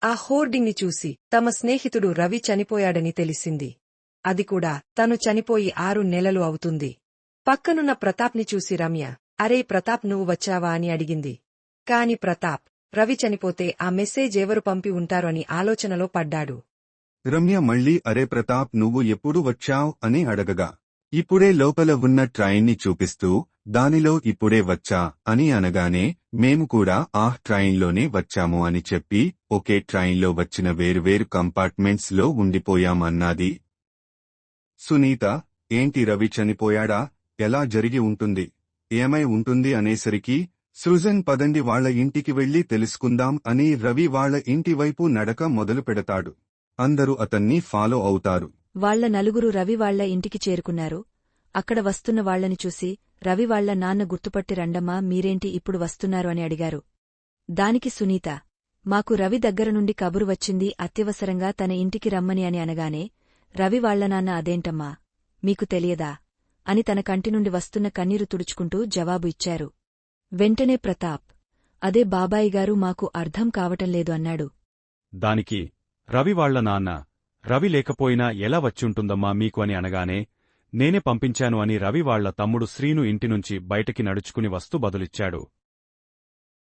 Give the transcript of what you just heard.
ఆ హోర్డింగ్ని చూసి తమ స్నేహితుడు రవి చనిపోయాడని తెలిసింది. అది కూడా తను చనిపోయి 6 నెలలు అవుతుంది. పక్కనున్న ప్రతాప్ని చూసి రమ్య, అరే ప్రతాప్ నువ్వు వచ్చావా అని అడిగింది. కాని ప్రతాప్, రవి చనిపోతే ఆ మెసేజ్ ఎవరు పంపి ఉంటారు అని ఆలోచనలో పడ్డాడు. రమ్య మళ్ళీ అరే ప్రతాప్ నువ్వు ఎప్పుడు వచ్చావ్ అని అడగగా, ఇప్పుడే లోపల ఉన్న ట్రైన్ని చూపిస్తూ, దానిలో ఇప్పుడే వచ్చా అని అనగానే, మేము కూడా ట్రైన్లోనే వచ్చాము అని చెప్పి, ఒకే ట్రైన్లో వచ్చిన వేరువేరు కంపార్ట్మెంట్స్ లో ఉండిపోయాం అన్నాది. సునీత, ఏంటి రవి చనిపోయాడా? ఎలా జరిగి ఉంటుంది? ఏమై ఉంటుంది అనేసరికి, సృజన్ పదండి వాళ్ల ఇంటికి వెళ్లి తెలుసుకుందాం అని రవి వాళ్ల ఇంటి వైపు నడక మొదలు పెడతాడు. అందరూ అతన్ని ఫాలో అవుతారు. వాళ్ల నలుగురు రవి వాళ్ల ఇంటికి చేరుకున్నారు. అక్కడ వస్తున్న వాళ్లని చూసి, రవి వాళ్ల నాన్న గుర్తుపట్టి రండమ్మా మీరేంటి ఇప్పుడు వస్తున్నారు అని అడిగారు. దానికి సునీత, మాకు రవి దగ్గరనుండి కబురు వచ్చింది అత్యవసరంగా తన ఇంటికి రమ్మని అని అనగానే, రవి వాళ్ల నాన్న అదేంటమ్మా, మీకు తెలియదా అని తన కంటినుండి వస్తున్న కన్నీరు తుడుచుకుంటూ జవాబు ఇచ్చారు. వెంటనే ప్రతాప్, అదే బాబాయిగారు మాకు అర్థం కావటంలేదు అన్నాడు. దానికి రవి వాళ్ల నాన్న, రవి లేకపోయినా ఎలా వచ్చుంటుందమ్మా మీకు అని అనగానే, నేనే పంపించాను అని రవి వాళ్ల తమ్ముడు శ్రీను ఇంటినుంచి బయటికి నడుచుకుని వస్తూ బదులిచ్చాడు.